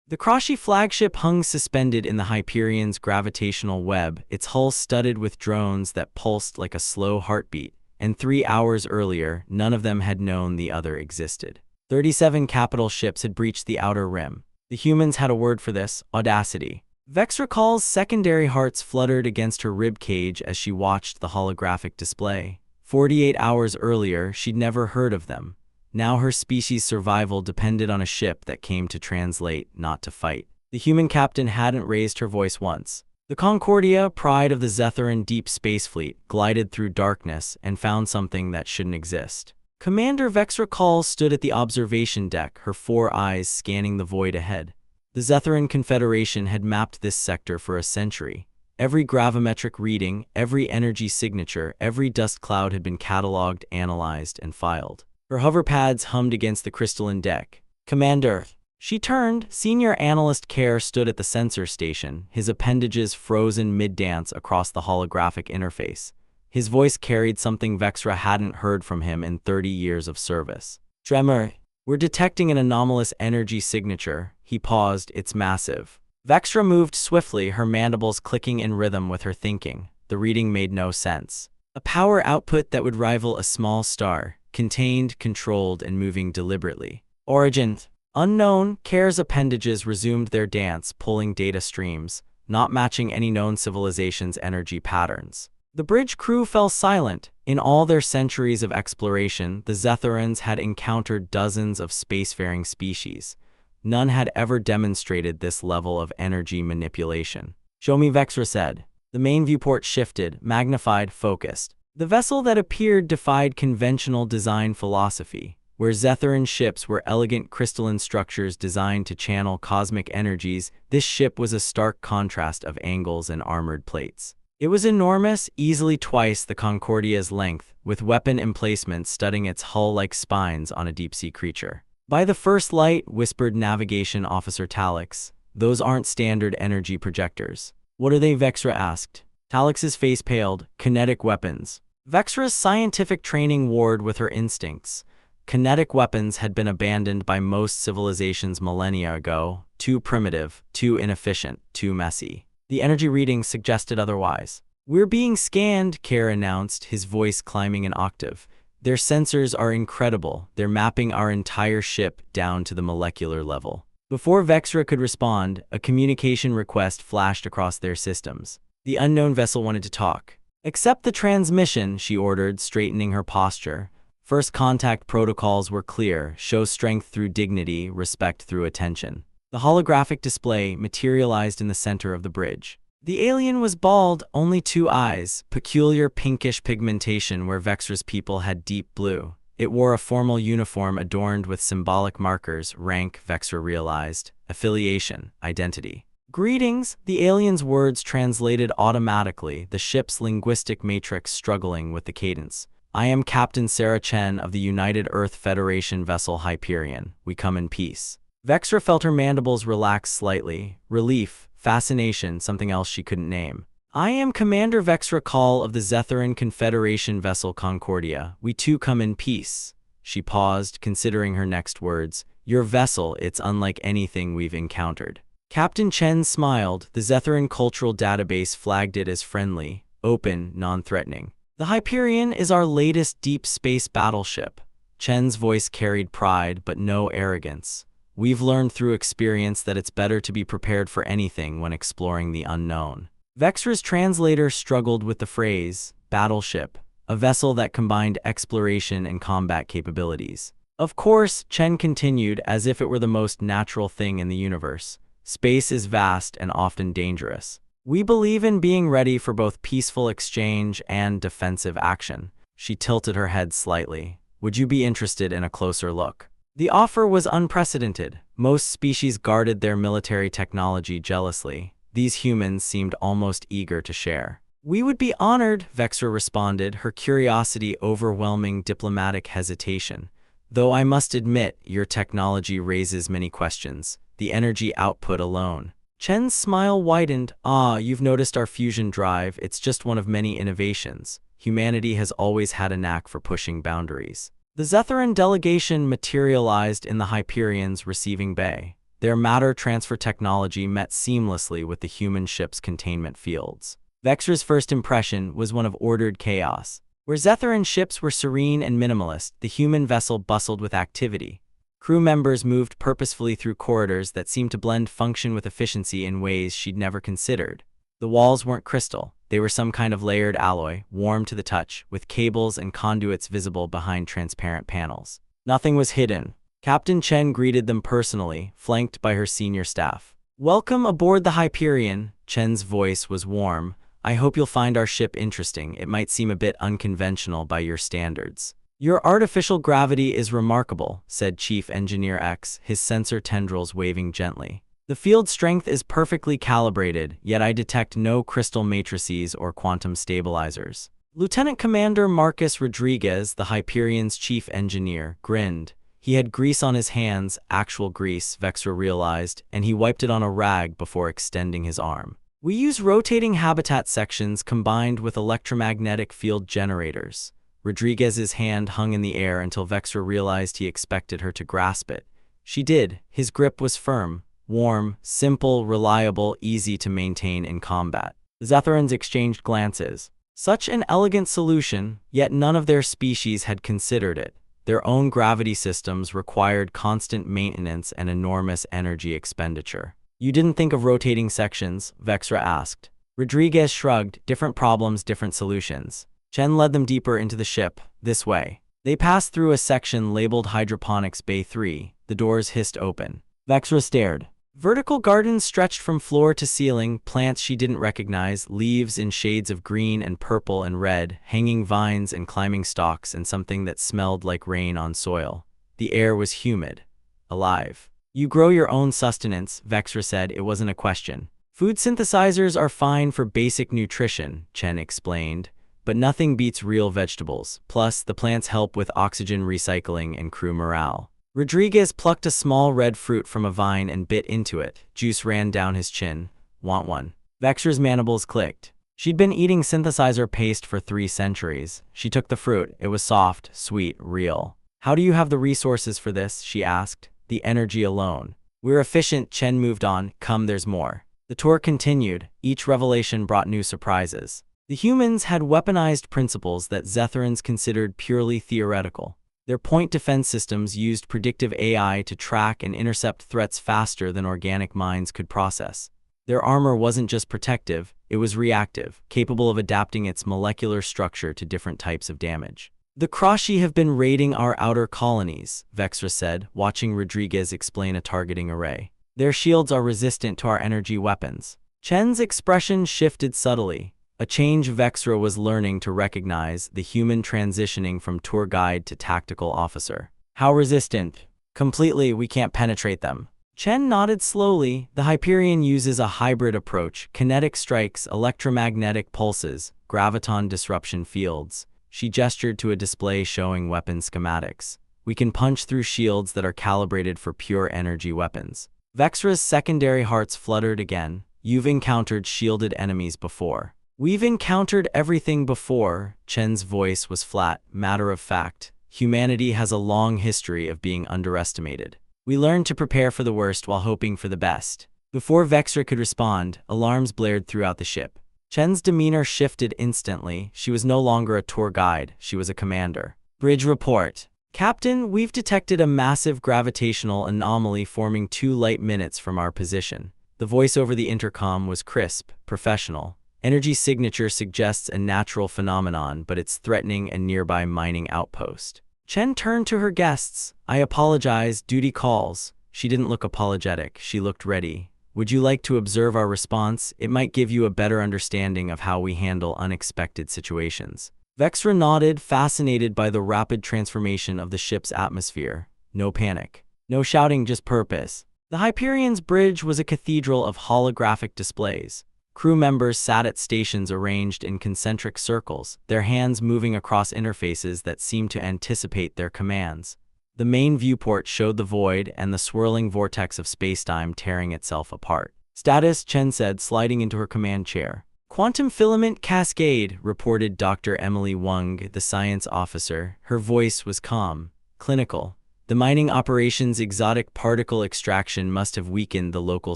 The Kraashi flagship hung suspended in the Hyperion's gravitational web, its hull studded with drones that pulsed like a slow heartbeat, and 3 hours earlier, none of them had known the other existed. 37 capital ships had breached the outer rim. The humans had a word for this: audacity. Vexracal's secondary hearts fluttered against her rib cage as she watched the holographic display. 48 hours earlier, she'd never heard of them. Now her species' survival depended on a ship that came to translate, not to fight. The human captain hadn't raised her voice once. The Concordia, pride of the Zetheran Deep Space Fleet, glided through darkness and found something that shouldn't exist. Commander Vexracal stood at the observation deck, her 4 eyes scanning the void ahead. The Zetheran Confederation had mapped this sector for a century. Every gravimetric reading, every energy signature, every dust cloud had been cataloged, analyzed, and filed. Her hover pads hummed against the crystalline deck. "Commander." She turned. Senior Analyst Kerr stood at the sensor station, his appendages frozen mid-dance across the holographic interface. His voice carried something Vexra hadn't heard from him in 30 years of service. "Tremor. We're detecting an anomalous energy signature." He paused. "It's massive." Vexra moved swiftly, her mandibles clicking in rhythm with her thinking. The reading made no sense. A power output that would rival a small star, contained, controlled, and moving deliberately. "Origin unknown." Kerr's appendages resumed their dance, pulling data streams, not matching any known civilization's energy patterns. The bridge crew fell silent. In all their centuries of exploration, the Zetherans had encountered dozens of spacefaring species. None had ever demonstrated this level of energy manipulation. "Show me," Vexra said. The main viewport shifted, magnified, focused. The vessel that appeared defied conventional design philosophy. Where Zetheran ships were elegant crystalline structures designed to channel cosmic energies, this ship was a stark contrast of angles and armored plates. It was enormous, easily twice the Concordia's length, with weapon emplacements studding its hull like spines on a deep-sea creature. "By the first light," whispered Navigation Officer Talix, "those aren't standard energy projectors." "What are they?" Vexra asked. Talix's face paled. "Kinetic weapons." Vexra's scientific training warred with her instincts. Kinetic weapons had been abandoned by most civilizations millennia ago. Too primitive, too inefficient, too messy. The energy readings suggested otherwise. "We're being scanned," Kerr announced, his voice climbing an octave. "Their sensors are incredible. They're mapping our entire ship down to the molecular level." Before Vexra could respond, a communication request flashed across their systems. The unknown vessel wanted to talk. "Accept the transmission," she ordered, straightening her posture. First contact protocols were clear: show strength through dignity, respect through attention. The holographic display materialized in the center of the bridge. The alien was bald, only 2 eyes, peculiar pinkish pigmentation where Vexra's people had deep blue. It wore a formal uniform adorned with symbolic markers: rank, Vexra realized, affiliation, identity. "Greetings," the alien's words translated automatically, the ship's linguistic matrix struggling with the cadence. "I am Captain Sarah Chen of the United Earth Federation vessel Hyperion. We come in peace." Vexra felt her mandibles relax slightly. Relief, fascination, something else she couldn't name. "I am Commander Vexracal of the Zetheran Confederation vessel Concordia. We too come in peace." She paused, considering her next words. "Your vessel, it's unlike anything we've encountered." Captain Chen smiled. The Zetheran cultural database flagged it as friendly, open, non-threatening. "The Hyperion is our latest deep space battleship." Chen's voice carried pride, but no arrogance. "We've learned through experience that it's better to be prepared for anything when exploring the unknown." Vexra's translator struggled with the phrase, battleship, a vessel that combined exploration and combat capabilities. "Of course," Chen continued, as if it were the most natural thing in the universe. "Space is vast and often dangerous. We believe in being ready for both peaceful exchange and defensive action." She tilted her head slightly. "Would you be interested in a closer look?" The offer was unprecedented. Most species guarded their military technology jealously. These humans seemed almost eager to share. "We would be honored," Vexra responded, her curiosity overwhelming diplomatic hesitation. "Though I must admit, your technology raises many questions. The energy output alone." Chen's smile widened. "Ah, you've noticed our fusion drive. It's just one of many innovations. Humanity has always had a knack for pushing boundaries." The Zetheran delegation materialized in the Hyperion's receiving bay. Their matter transfer technology met seamlessly with the human ship's containment fields. Vexra's first impression was one of ordered chaos. Where Zetheran ships were serene and minimalist, the human vessel bustled with activity. Crew members moved purposefully through corridors that seemed to blend function with efficiency in ways she'd never considered. The walls weren't crystal. They were some kind of layered alloy, warm to the touch, with cables and conduits visible behind transparent panels. Nothing was hidden. Captain Chen greeted them personally, flanked by her senior staff. "Welcome aboard the Hyperion." Chen's voice was warm. "I hope you'll find our ship interesting. It might seem a bit unconventional by your standards." "Your artificial gravity is remarkable," said Chief Engineer X, his sensor tendrils waving gently. "The field strength is perfectly calibrated, yet I detect no crystal matrices or quantum stabilizers." Lieutenant Commander Marcus Rodriguez, the Hyperion's chief engineer, grinned. He had grease on his hands, actual grease, Vexra realized, and he wiped it on a rag before extending his arm. "We use rotating habitat sections combined with electromagnetic field generators." Rodriguez's hand hung in the air until Vexra realized he expected her to grasp it. She did. His grip was firm, warm, simple, reliable, easy to maintain in combat. The Zetherans exchanged glances. Such an elegant solution, yet none of their species had considered it. Their own gravity systems required constant maintenance and enormous energy expenditure. "You didn't think of rotating sections?" Vexra asked. Rodriguez shrugged. "Different problems, different solutions." Chen led them deeper into the ship. "This way." They passed through a section labeled Hydroponics Bay 3. The doors hissed open. Vexra stared. Vertical gardens stretched from floor to ceiling, plants she didn't recognize, leaves in shades of green and purple and red, hanging vines and climbing stalks, and something that smelled like rain on soil. The air was humid. Alive. "You grow your own sustenance," Vexra said. It wasn't a question. "Food synthesizers are fine for basic nutrition," Chen explained. "But nothing beats real vegetables. Plus, the plants help with oxygen recycling and crew morale." Rodriguez plucked a small red fruit from a vine and bit into it. Juice ran down his chin. "Want one?" Vexra's mandibles clicked. She'd been eating synthesizer paste for 3 centuries. She took the fruit. It was soft, sweet, real. "How do you have the resources for this?" she asked. "The energy alone." "We're efficient," Chen moved on. "Come, there's more." The tour continued. Each revelation brought new surprises. The humans had weaponized principles that Zetherans considered purely theoretical. Their point defense systems used predictive AI to track and intercept threats faster than organic minds could process. Their armor wasn't just protective, it was reactive, capable of adapting its molecular structure to different types of damage. "The Kraashi have been raiding our outer colonies," Vexra said, watching Rodriguez explain a targeting array. "Their shields are resistant to our energy weapons." Chen's expression shifted subtly. A change Vexra was learning to recognize, the human transitioning from tour guide to tactical officer. "How resistant?" "Completely, we can't penetrate them." Chen nodded slowly. "The Hyperion uses a hybrid approach: kinetic strikes, electromagnetic pulses, graviton disruption fields." She gestured to a display showing weapon schematics. "We can punch through shields that are calibrated for pure energy weapons." Vexra's secondary hearts fluttered again. "You've encountered shielded enemies before." "We've encountered everything before." Chen's voice was flat, matter of fact. "Humanity has a long history of being underestimated. We learned to prepare for the worst while hoping for the best." Before Vexra could respond, alarms blared throughout the ship. Chen's demeanor shifted instantly. She was no longer a tour guide, she was a commander. "Bridge report. Captain, we've detected a massive gravitational anomaly forming 2 light minutes from our position." The voice over the intercom was crisp, professional. "Energy signature suggests a natural phenomenon, but it's threatening a nearby mining outpost." Chen turned to her guests. "I apologize, duty calls." She didn't look apologetic, she looked ready. "Would you like to observe our response? It might give you a better understanding of how we handle unexpected situations." Vexra nodded, fascinated by the rapid transformation of the ship's atmosphere. No panic. No shouting, just purpose. The Hyperion's bridge was a cathedral of holographic displays. Crew members sat at stations arranged in concentric circles, their hands moving across interfaces that seemed to anticipate their commands. The main viewport showed the void and the swirling vortex of spacetime tearing itself apart. "Status," Chen said, sliding into her command chair. "Quantum filament cascade," reported Dr. Emily Wang, the science officer. Her voice was calm, clinical. The mining operation's exotic particle extraction must have weakened the local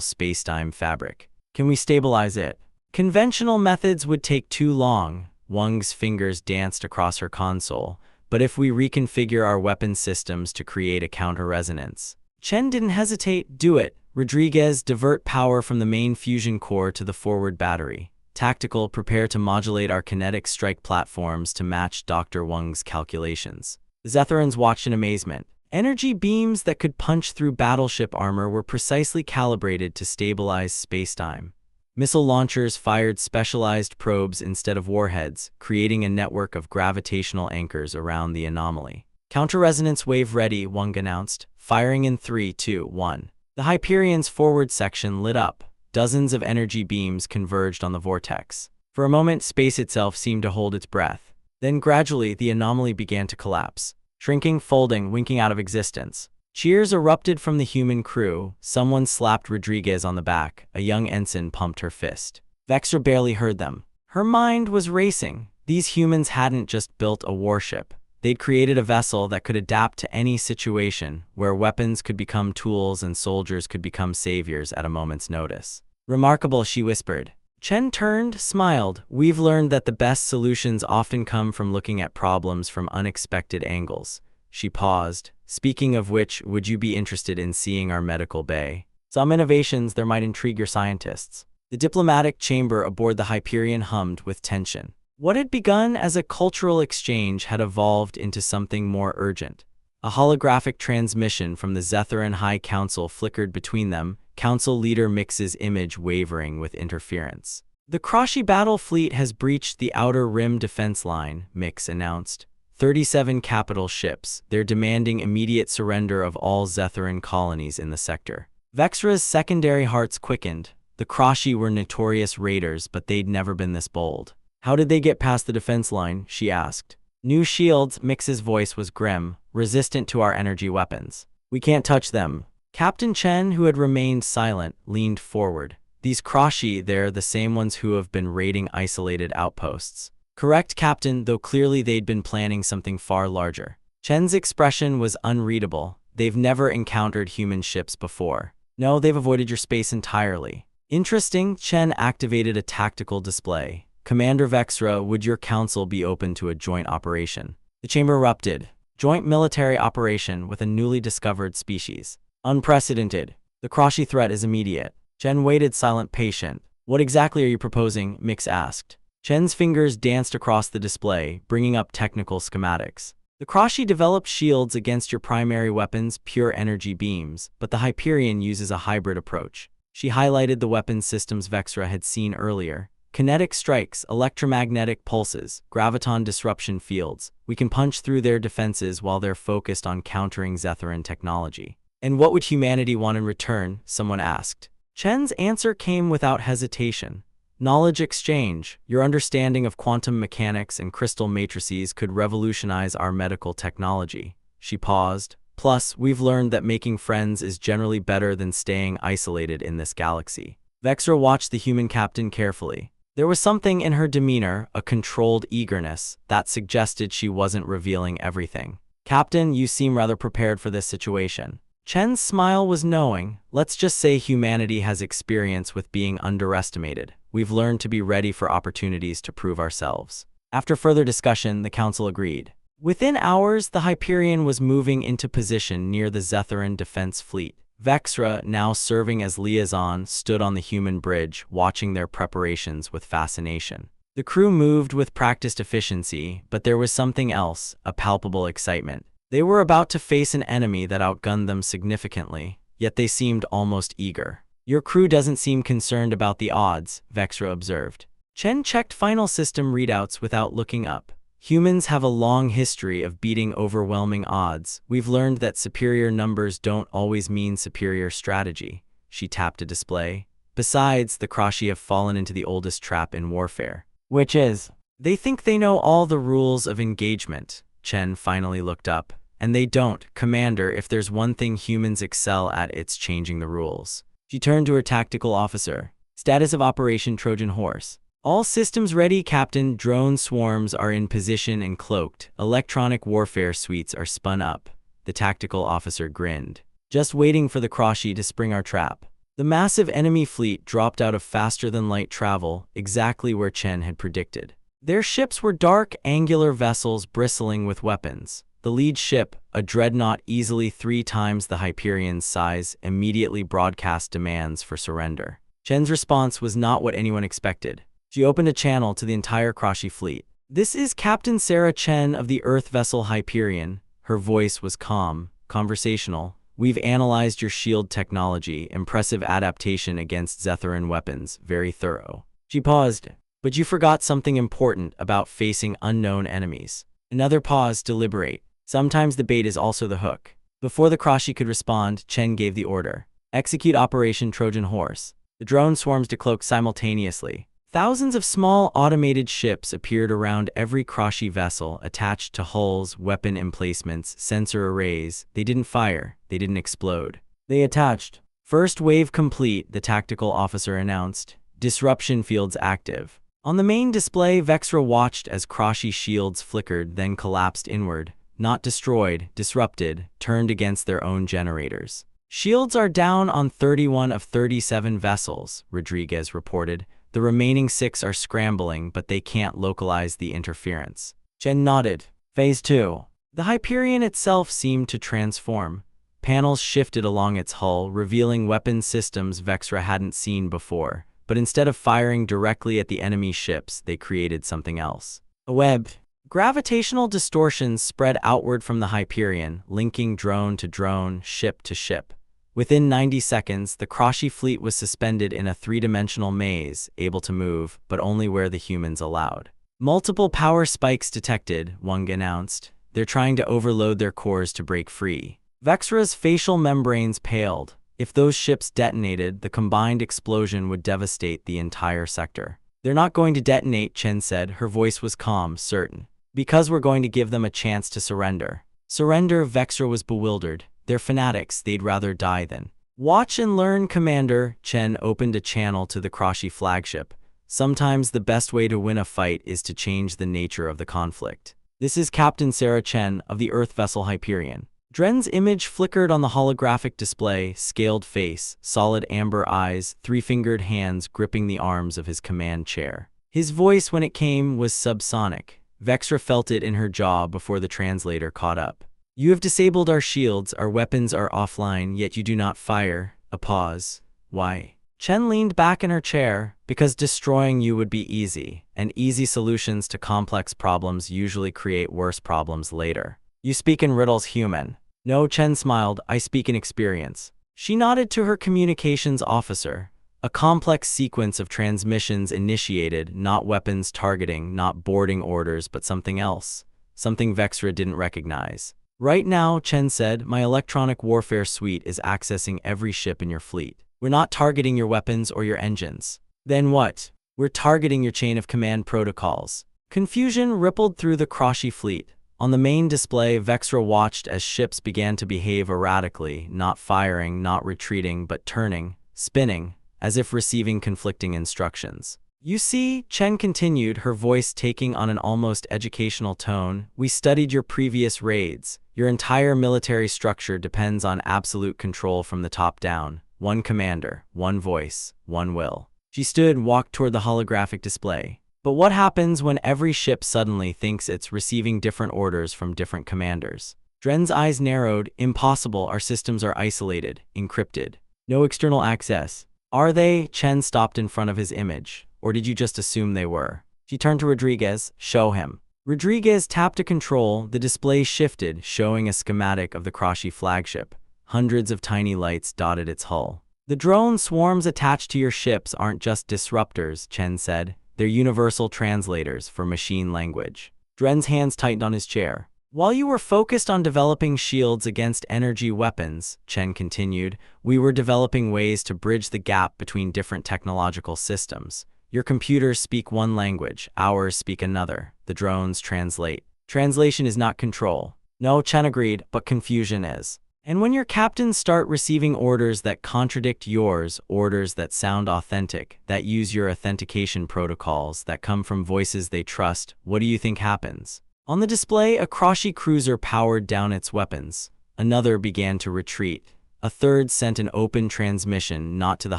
spacetime fabric. Can we stabilize it? Conventional methods would take too long. Wang's fingers danced across her console. But if we reconfigure our weapon systems to create a counter-resonance? Chen didn't hesitate. Do it. Rodriguez, divert power from the main fusion core to the forward battery. Tactical, prepare to modulate our kinetic strike platforms to match Dr. Wang's calculations. The Zetherans watched in amazement. Energy beams that could punch through battleship armor were precisely calibrated to stabilize spacetime. Missile launchers fired specialized probes instead of warheads, creating a network of gravitational anchors around the anomaly. Counter-resonance wave ready, Wang announced, firing in 3, 2, 1. The Hyperion's forward section lit up. Dozens of energy beams converged on the vortex. For a moment, space itself seemed to hold its breath. Then gradually, the anomaly began to collapse. Shrinking, folding, winking out of existence. Cheers erupted from the human crew. Someone slapped Rodriguez on the back. A young ensign pumped her fist. Vexra barely heard them. Her mind was racing. These humans hadn't just built a warship. They'd created a vessel that could adapt to any situation, where weapons could become tools and soldiers could become saviors at a moment's notice. Remarkable, she whispered. Chen turned, smiled. We've learned that the best solutions often come from looking at problems from unexpected angles. She paused. Speaking of which, would you be interested in seeing our medical bay? Some innovations there might intrigue your scientists. The diplomatic chamber aboard the Hyperion hummed with tension. What had begun as a cultural exchange had evolved into something more urgent. A holographic transmission from the Zetheran High Council flickered between them, Council Leader Mix's image wavering with interference. The Kraashi battle fleet has breached the Outer Rim defense line, Mix announced. 37 capital ships. They're demanding immediate surrender of all Zetheran colonies in the sector. Vexra's secondary hearts quickened. The Kraashi were notorious raiders, but they'd never been this bold. How did they get past the defense line? She asked. New shields, Mix's voice was grim, resistant to our energy weapons. We can't touch them. Captain Chen, who had remained silent, leaned forward. These Kraashi, they're the same ones who have been raiding isolated outposts. Correct, Captain, though clearly they'd been planning something far larger. Chen's expression was unreadable. They've never encountered human ships before. No, they've avoided your space entirely. Interesting, Chen activated a tactical display. Commander Vexra, would your council be open to a joint operation? The chamber erupted. Joint military operation with a newly discovered species. Unprecedented. The Kraashi threat is immediate. Chen waited silent, patient. What exactly are you proposing? Mix asked. Chen's fingers danced across the display, bringing up technical schematics. The Kraashi developed shields against your primary weapons, pure energy beams, but the Hyperion uses a hybrid approach. She highlighted the weapon systems Vexra had seen earlier. Kinetic strikes, electromagnetic pulses, graviton disruption fields. We can punch through their defenses while they're focused on countering Zetheran technology. And what would humanity want in return? Someone asked. Chen's answer came without hesitation. Knowledge exchange. Your understanding of quantum mechanics and crystal matrices could revolutionize our medical technology. She paused. Plus, we've learned that making friends is generally better than staying isolated in this galaxy. Vexra watched the human captain carefully. There was something in her demeanor, a controlled eagerness, that suggested she wasn't revealing everything. Captain, you seem rather prepared for this situation. Chen's smile was knowing. Let's just say humanity has experience with being underestimated. We've learned to be ready for opportunities to prove ourselves. After further discussion, the council agreed. Within hours, the Hyperion was moving into position near the Zetheran defense fleet. Vexra, now serving as liaison, stood on the human bridge, watching their preparations with fascination. The crew moved with practiced efficiency, but there was something else, a palpable excitement. They were about to face an enemy that outgunned them significantly, yet they seemed almost eager. Your crew doesn't seem concerned about the odds, Vexra observed. Chen checked final system readouts without looking up. Humans have a long history of beating overwhelming odds. We've learned that superior numbers don't always mean superior strategy. She tapped a display. Besides, the Kraashi have fallen into the oldest trap in warfare. Which is? They think they know all the rules of engagement. Chen finally looked up. And they don't, Commander. If there's one thing humans excel at, it's changing the rules. She turned to her tactical officer. Status of Operation Trojan Horse. All systems ready, Captain. Drone swarms are in position and cloaked. Electronic warfare suites are spun up. the tactical officer grinned. Just waiting for the Kraashi to spring our trap. The massive enemy fleet dropped out of faster-than-light travel, exactly where Chen had predicted. Their ships were dark, angular vessels bristling with weapons. The lead ship, a dreadnought easily 3 times the Hyperion's size, immediately broadcast demands for surrender. Chen's response was not what anyone expected. She opened a channel to the entire Kraashi fleet. "This is Captain Sarah Chen of the Earth vessel Hyperion." Her voice was calm, conversational. "We've analyzed your shield technology, impressive adaptation against Zetheran weapons, very thorough." She paused. "But you forgot something important about facing unknown enemies." Another pause, deliberate. Sometimes the bait is also the hook. Before the Kraashi could respond, Chen gave the order. "Execute Operation Trojan Horse." The drone swarms decloaked simultaneously. Thousands of small automated ships appeared around every Kraashi vessel, attached to hulls, weapon emplacements, sensor arrays. They didn't fire. They didn't explode. They attached. "First wave complete," the tactical officer announced. "Disruption fields active." On the main display, Vexra watched as Kraashi shields flickered, then collapsed inward. Not destroyed, disrupted, turned against their own generators. "Shields are down on 31 of 37 vessels," Rodriguez reported. "The remaining 6 are scrambling, but they can't localize the interference." Chen nodded. Phase 2. The Hyperion itself seemed to transform. Panels shifted along its hull, revealing weapon systems Vexra hadn't seen before. But instead of firing directly at the enemy ships, they created something else. A web. Gravitational distortions spread outward from the Hyperion, linking drone to drone, ship to ship. Within 90 seconds, the Kraashi fleet was suspended in a 3-dimensional maze, able to move, but only where the humans allowed. "Multiple power spikes detected," Wang announced. "They're trying to overload their cores to break free." Vexra's facial membranes paled. If those ships detonated, the combined explosion would devastate the entire sector. "They're not going to detonate," Chen said. Her voice was calm, certain. "Because we're going to give them a chance to surrender." Surrender? Vexra was bewildered. "They're fanatics. They'd rather die than." "Watch and learn, Commander." Chen opened a channel to the Kraashi flagship. "Sometimes the best way to win a fight is to change the nature of the conflict." "This is Captain Sarah Chen of the Earth vessel Hyperion." Dren's image flickered on the holographic display, scaled face, solid amber eyes, 3-fingered hands gripping the arms of his command chair. His voice, when it came, was subsonic. Vexra felt it in her jaw before the translator caught up. "You have disabled our shields, our weapons are offline, yet you do not fire." A pause. "Why?" Chen leaned back in her chair. "Because destroying you would be easy, and easy solutions to complex problems usually create worse problems later." "You speak in riddles, human." "No," Chen smiled. "I speak in experience." She nodded to her communications officer. A complex sequence of transmissions initiated, not weapons targeting, not boarding orders, but something else. Something Vexra didn't recognize. "Right now," Chen said, "my electronic warfare suite is accessing every ship in your fleet. We're not targeting your weapons or your engines." "Then what?" "We're targeting your chain of command protocols." Confusion rippled through the Kraashi fleet. On the main display, Vexra watched as ships began to behave erratically, not firing, not retreating, but turning, spinning, as if receiving conflicting instructions. "You see," Chen continued, her voice taking on an almost educational tone, "we studied your previous raids. Your entire military structure depends on absolute control from the top down. One commander, one voice, one will." She stood and walked toward the holographic display. "But what happens when every ship suddenly thinks it's receiving different orders from different commanders?" Dren's eyes narrowed. "Impossible, our systems are isolated, encrypted. No external access." "Are they?" Chen stopped in front of his image. "Or did you just assume they were?" She turned to Rodriguez. "Show him." Rodriguez tapped a control. The display shifted, showing a schematic of the Kraashi flagship. Hundreds of tiny lights dotted its hull. "The drone swarms attached to your ships aren't just disruptors," Chen said. "They're universal translators for machine language." Dren's hands tightened on his chair. "While you were focused on developing shields against energy weapons," Chen continued, "we were developing ways to bridge the gap between different technological systems. Your computers speak one language, ours speak another. The drones translate. Translation is not control." "No," Chen agreed, "but confusion is. And when your captains start receiving orders that contradict yours, orders that sound authentic, that use your authentication protocols, that come from voices they trust, what do you think happens?" On the display, a Kraashi cruiser powered down its weapons. Another began to retreat. A third sent an open transmission not to the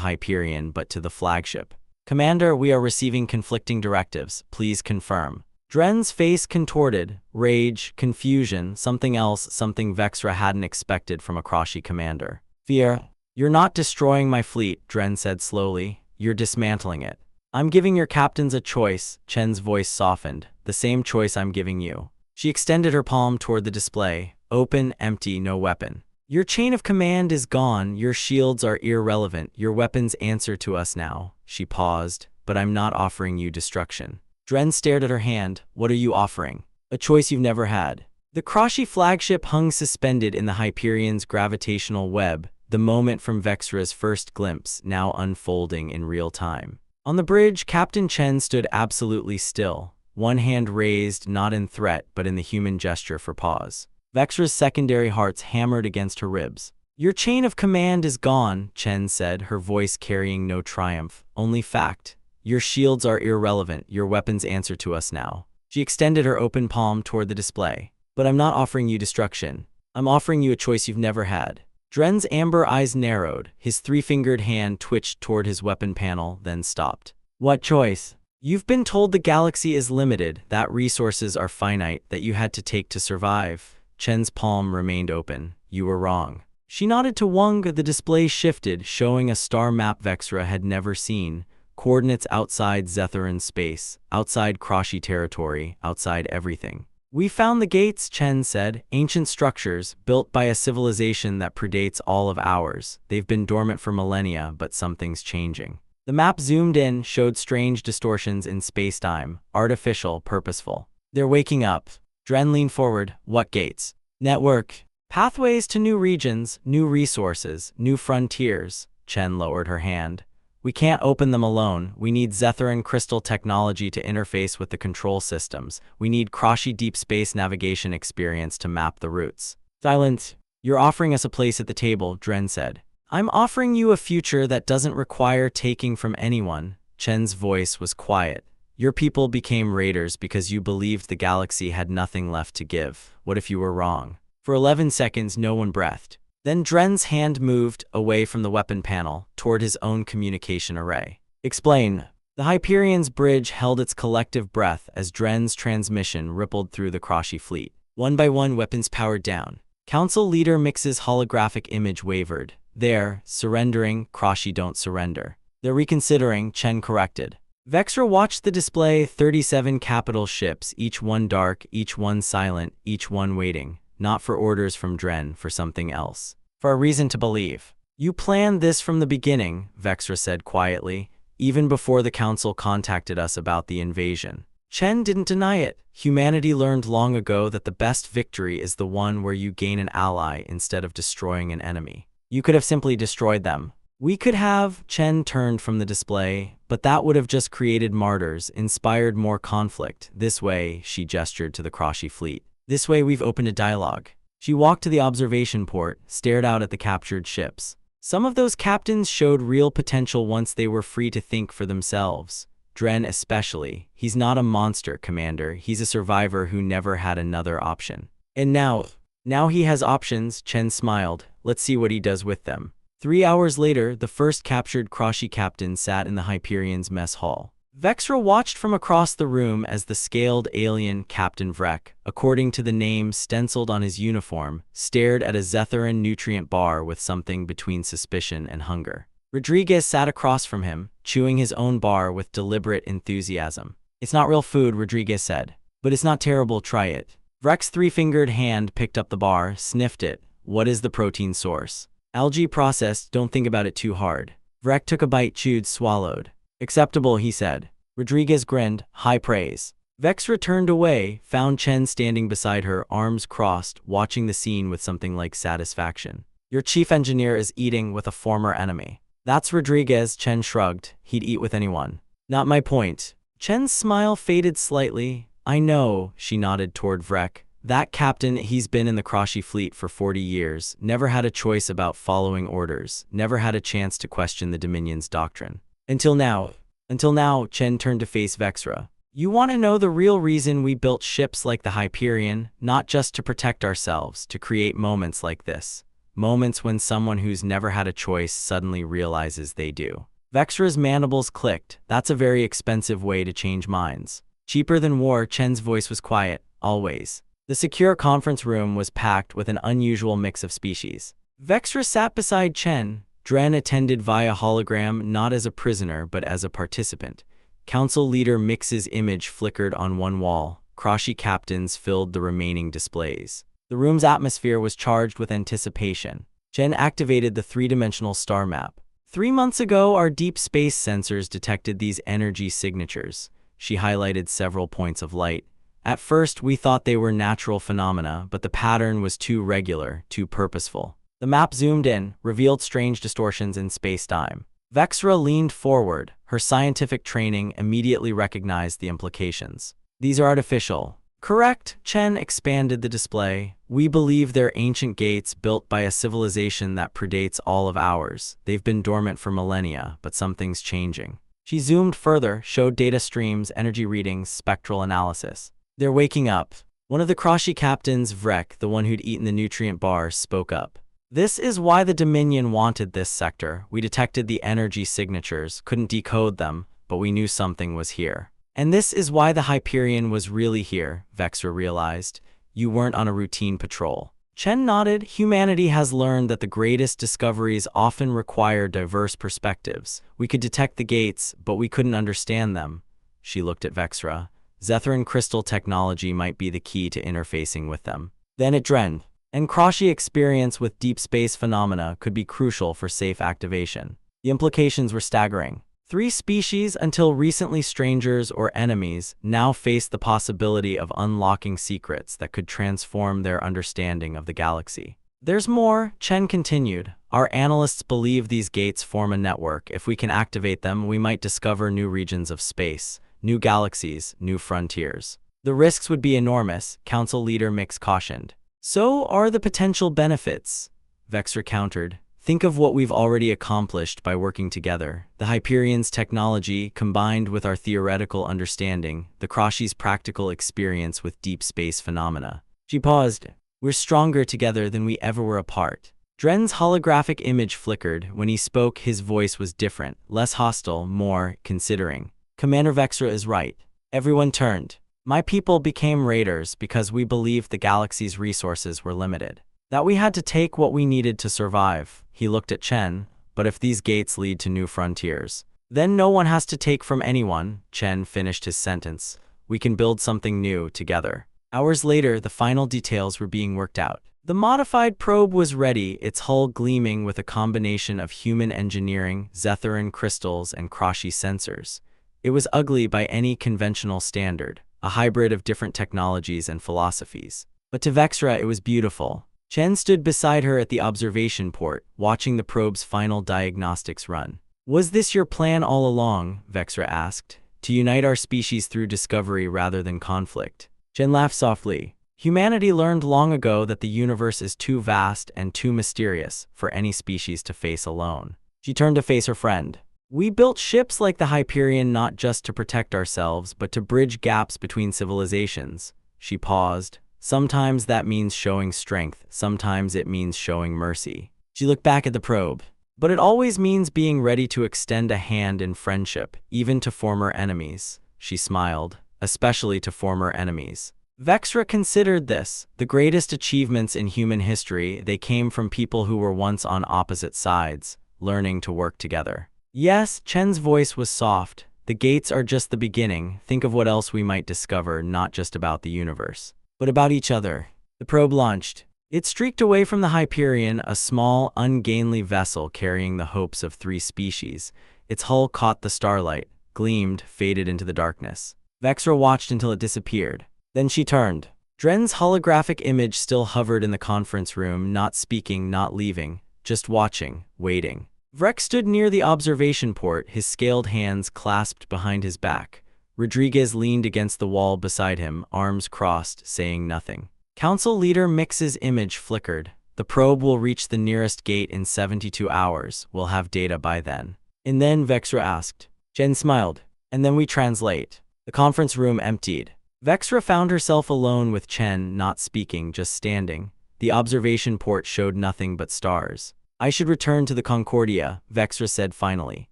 Hyperion but to the flagship. "Commander, we are receiving conflicting directives. Please confirm." Dren's face contorted. Rage, confusion, something else, something Vexra hadn't expected from a Kraashi commander. "Fear. You're not destroying my fleet," Dren said slowly. "You're dismantling it." "I'm giving your captains a choice," Chen's voice softened. "The same choice I'm giving you." She extended her palm toward the display. "Open, empty, no weapon. Your chain of command is gone. Your shields are irrelevant. Your weapons answer to us now." She paused. "But I'm not offering you destruction." Dren stared at her hand. "What are you offering?" "A choice you've never had." The Kraashi flagship hung suspended in the Hyperion's gravitational web, the moment from Vexra's first glimpse now unfolding in real time. On the bridge, Captain Chen stood absolutely still, one hand raised not in threat but in the human gesture for pause. Vexra's secondary hearts hammered against her ribs. "Your chain of command is gone," Chen said, her voice carrying no triumph, only fact. "Your shields are irrelevant. Your weapons answer to us now." She extended her open palm toward the display. "But I'm not offering you destruction. I'm offering you a choice you've never had." Dren's amber eyes narrowed. His three-fingered hand twitched toward his weapon panel, then stopped. "What choice?" "You've been told the galaxy is limited, that resources are finite, that you had to take to survive." Chen's palm remained open. "You were wrong." She nodded to Wang. The display shifted, showing a star map Vexra had never seen. Coordinates outside Zetheran space, outside Kraashi territory, outside everything. "We found the gates," Chen said. "Ancient structures, built by a civilization that predates all of ours. They've been dormant for millennia, but something's changing." The map zoomed in, showed strange distortions in space-time, artificial, purposeful. "They're waking up." Dren leaned forward. "What gates?" "Network. Pathways to new regions, new resources, new frontiers." Chen lowered her hand. "We can't open them alone. We need Zetheran crystal technology to interface with the control systems. We need Kraashi deep space navigation experience to map the routes." "Silence. You're offering us a place at the table," Dren said. "I'm offering you a future that doesn't require taking from anyone." Chen's voice was quiet. "Your people became raiders because you believed the galaxy had nothing left to give. What if you were wrong?" For 11 seconds, no one breathed. Then Dren's hand moved away from the weapon panel, toward his own communication array. "Explain." The Hyperion's bridge held its collective breath as Dren's transmission rippled through the Kraashi fleet. One by one, weapons powered down. Council Leader Mix's holographic image wavered. "They're surrendering. Kraashi don't surrender." "They're reconsidering," Chen corrected. Vexra watched the display. 37 capital ships, each one dark, each one silent, each one waiting. Not for orders from Dren, for something else. For a reason to believe. "You planned this from the beginning," Vexra said quietly, "even before the Council contacted us about the invasion." Chen didn't deny it. Humanity learned long ago that the best victory is the one where you gain an ally instead of destroying an enemy. You could have simply destroyed them. "We could have," Chen turned from the display, "but that would have just created martyrs, inspired more conflict. This way," she gestured to the Kraashi fleet. "This way we've opened a dialogue." She walked to the observation port, stared out at the captured ships. Some of those captains showed real potential once they were free to think for themselves. Dren especially. "He's not a monster, Commander. He's a survivor who never had another option." "And now he has options," Chen smiled. "Let's see what he does with them." 3 hours later, the first captured Kraashi captain sat in the Hyperion's mess hall. Vexra watched from across the room as the scaled alien, Captain Vrek, according to the name stenciled on his uniform, stared at a Zetheran nutrient bar with something between suspicion and hunger. Rodriguez sat across from him, chewing his own bar with deliberate enthusiasm. "It's not real food," Rodriguez said. "But it's not terrible, try it." Vrek's three-fingered hand picked up the bar, sniffed it. "What is the protein source?" "Algae processed, don't think about it too hard." Vrek took a bite, chewed, swallowed. "Acceptable," he said. Rodriguez grinned, high praise. Vexra turned away, found Chen standing beside her, arms crossed, watching the scene with something like satisfaction. "Your chief engineer is eating with a former enemy." "That's Rodriguez," Chen shrugged. "He'd eat with anyone." "Not my point." Chen's smile faded slightly. "I know," she nodded toward Vrek. "That captain, he's been in the Kraashi fleet for 40 years, never had a choice about following orders, never had a chance to question the Dominion's doctrine. Until now, Chen turned to face Vexra. You want to know the real reason we built ships like the Hyperion, not just to protect ourselves, to create moments like this. Moments when someone who's never had a choice suddenly realizes they do. Vexra's mandibles clicked. That's a very expensive way to change minds. Cheaper than war, Chen's voice was quiet, always. The secure conference room was packed with an unusual mix of species. Vexra sat beside Chen. Dren attended via hologram, not as a prisoner but as a participant. Council leader Mix's image flickered on one wall. Kraashi captains filled the remaining displays. The room's atmosphere was charged with anticipation. Chen activated the three-dimensional star map. 3 months ago, our deep space sensors detected these energy signatures. She highlighted several points of light. At first, we thought they were natural phenomena, but the pattern was too regular, too purposeful. The map zoomed in, revealed strange distortions in space-time. Vexra leaned forward. Her scientific training immediately recognized the implications. These are artificial. Correct, Chen expanded the display. We believe they're ancient gates built by a civilization that predates all of ours. They've been dormant for millennia, but something's changing. She zoomed further, showed data streams, energy readings, spectral analysis. They're waking up. One of the Kraashi captains, Vrek, the one who'd eaten the nutrient bars, spoke up. This is why the Dominion wanted this sector. We detected the energy signatures, couldn't decode them, but we knew something was here. And this is why the Hyperion was really here, Vexra realized. You weren't on a routine patrol. Chen nodded. Humanity has learned that the greatest discoveries often require diverse perspectives. We could detect the gates, but we couldn't understand them. She looked at Vexra. Zetheran crystal technology might be the key to interfacing with them. Then it Dren. And Kraashi experience with deep space phenomena could be crucial for safe activation. The implications were staggering. 3 species, until recently strangers or enemies, now face the possibility of unlocking secrets that could transform their understanding of the galaxy. There's more, Chen continued. Our analysts believe these gates form a network. If we can activate them, we might discover new regions of space, new galaxies, new frontiers. The risks would be enormous, Council Leader Mix cautioned. So are the potential benefits, Vexra countered. Think of what we've already accomplished by working together. The Hyperion's technology, combined with our theoretical understanding, the Kraashi's practical experience with deep space phenomena. She paused. We're stronger together than we ever were apart. Dren's holographic image flickered. When he spoke, his voice was different, less hostile, more considering. Commander Vexra is right. Everyone turned. My people became raiders because we believed the galaxy's resources were limited. That we had to take what we needed to survive. He looked at Chen. But if these gates lead to new frontiers, then no one has to take from anyone. Chen finished his sentence. We can build something new together. Hours later, the final details were being worked out. The modified probe was ready, its hull gleaming with a combination of human engineering, Zetheran crystals, and Kraashi sensors. It was ugly by any conventional standard, a hybrid of different technologies and philosophies. But to Vexra, it was beautiful. Chen stood beside her at the observation port, watching the probe's final diagnostics run. Was this your plan all along? Vexra asked. To unite our species through discovery rather than conflict. Chen laughed softly. Humanity learned long ago that the universe is too vast and too mysterious for any species to face alone. She turned to face her friend. We built ships like the Hyperion not just to protect ourselves, but to bridge gaps between civilizations. She paused. Sometimes that means showing strength, sometimes it means showing mercy. She looked back at the probe. But it always means being ready to extend a hand in friendship, even to former enemies. She smiled, especially to former enemies. Vexra considered this. The greatest achievements in human history, they came from people who were once on opposite sides, learning to work together. Yes, Chen's voice was soft. The gates are just the beginning. Think of what else we might discover, not just about the universe, but about each other. The probe launched. It streaked away from the Hyperion, a small, ungainly vessel carrying the hopes of 3 species. Its hull caught the starlight, gleamed, faded into the darkness. Vexra watched until it disappeared. Then she turned. Dren's holographic image still hovered in the conference room, not speaking, not leaving, just watching, waiting. Vrek stood near the observation port, his scaled hands clasped behind his back. Rodriguez leaned against the wall beside him, arms crossed, saying nothing. Council Leader Mix's image flickered. The probe will reach the nearest gate in 72 hours. We'll have data by then. And then, Vexra asked. Chen smiled. And then we translate. The conference room emptied. Vexra found herself alone with Chen, not speaking, just standing. The observation port showed nothing but stars. I should return to the Concordia, Vexra said finally.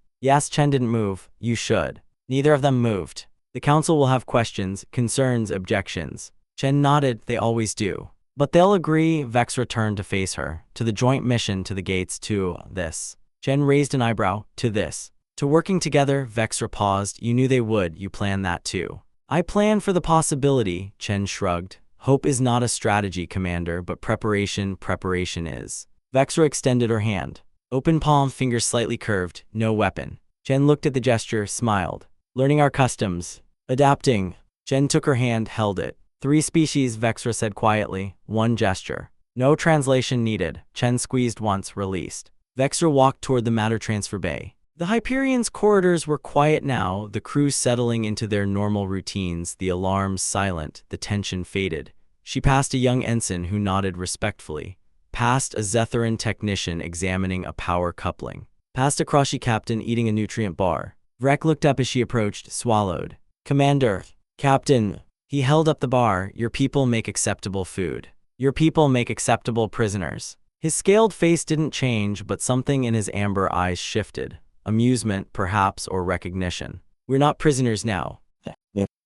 Yes, Chen didn't move. You should. Neither of them moved. The council will have questions, concerns, objections. Chen nodded. They always do. But they'll agree. Vexra turned to face her. To the joint mission, to the gates, to this. Chen raised an eyebrow. To this. To working together, Vexra paused. You knew they would. You planned that too. I planned for the possibility, Chen shrugged. Hope is not a strategy, Commander, but preparation is. Vexra extended her hand. Open palm, fingers slightly curved, no weapon. Chen looked at the gesture, smiled. Learning our customs. Adapting. Chen took her hand, held it. 3 species, Vexra said quietly. 1 gesture. No translation needed. Chen squeezed once, released. Vexra walked toward the matter transfer bay. The Hyperion's corridors were quiet now, the crew settling into their normal routines, the alarms silent, the tension faded. She passed a young ensign who nodded respectfully. Past a Zetheran technician examining a power coupling. Past a Kraashi captain eating a nutrient bar. Vrek looked up as she approached, swallowed. Commander. Captain. He held up the bar. Your people make acceptable food. Your people make acceptable prisoners. His scaled face didn't change, but something in his amber eyes shifted. Amusement, perhaps, or recognition. We're not prisoners now.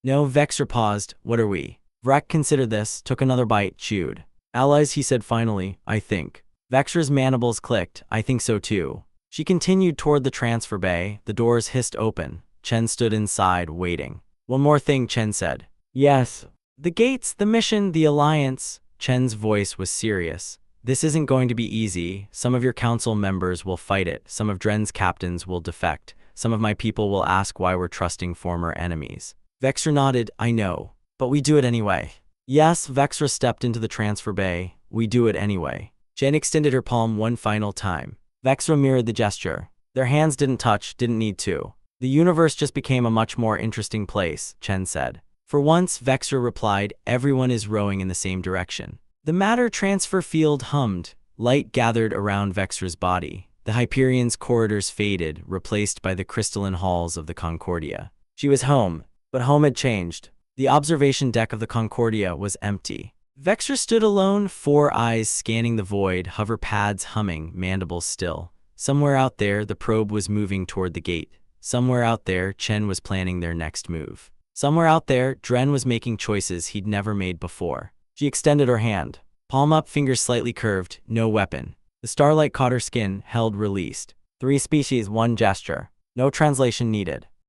No, Vexra paused. What are we? Vrek considered this, took another bite, chewed. Allies, he said finally, I think. Vexra's mandibles clicked. I think so too. She continued toward the transfer bay. The doors hissed open. Chen stood inside, waiting. One more thing, Chen said. Yes. The gates, the mission, the alliance. Chen's voice was serious. This isn't going to be easy. Some of your council members will fight it. Some of Dren's captains will defect. Some of my people will ask why we're trusting former enemies. Vexra nodded. I know. But we do it anyway. Yes, Vexra stepped into the transfer bay. We do it anyway. Chen extended her palm one final time. Vexra mirrored the gesture. Their hands didn't touch, didn't need to. The universe just became a much more interesting place, Chen said. For once, Vexra replied, everyone is rowing in the same direction. The matter transfer field hummed. Light gathered around Vexra's body. The Hyperion's corridors faded, replaced by the crystalline halls of the Concordia. She was home, but home had changed. The observation deck of the Concordia was empty. Vexra stood alone, 4 eyes scanning the void, hover pads humming, mandibles still. Somewhere out there, the probe was moving toward the gate. Somewhere out there, Chen was planning their next move. Somewhere out there, Dren was making choices he'd never made before. She extended her hand. Palm up, fingers slightly curved, no weapon. The starlight caught her skin, held, released. 3 species, 1 gesture. No translation needed.